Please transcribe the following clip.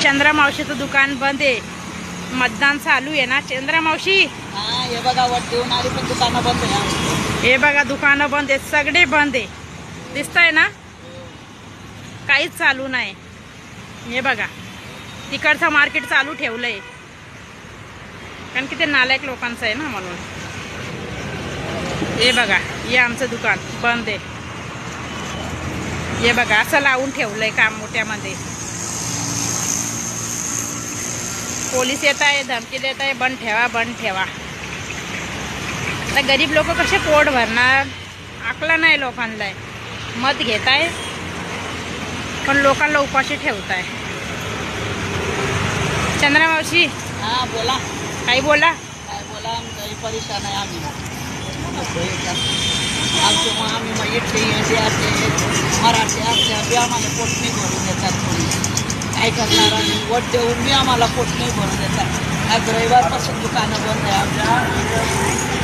चंद्रा मावशीचं दुकान बंद आहे, मतदान चालू आहे ना चंद्रा मावशी. हा हे बघा वट देऊन आली पण दुकानं बंद आहे. हे बघा दुकानं बंद आहेत, सगळे बंद आहे, दिसतंय ना, काहीच चालू नाही. हे बघा तिकडचं मार्केट चालू ठेवलंय कारण की ते नालायक लोकांचं आहे ना म्हणून. हे बघा हे आमचं दुकान बंद आहे. हे बघा असं लावून ठेवलंय काम मोठ्यामध्ये. पोलीस येत आहे, धमकी देत आहे, बंद ठेवा बंद ठेवा. आता गरीब लोक कसे पोट भरणार, आकला नाही लोकांना. मत घेत आहे पण लोकांना उपाशी ठेवताय. चंद्रा मावशी हा बोला काही बोला. काय बोला, आमचं परेशान आहे आम्ही. आमचे मग आम्ही मग इथे मराठी असल्या बी आम्हाला पोट नाही भरून देतात. कोणी काय करणार, आणि वट देऊन बी आम्हाला पोट नाही भरून देतात. आज रविवारपासून दुकानं बंद आहे आमच्या.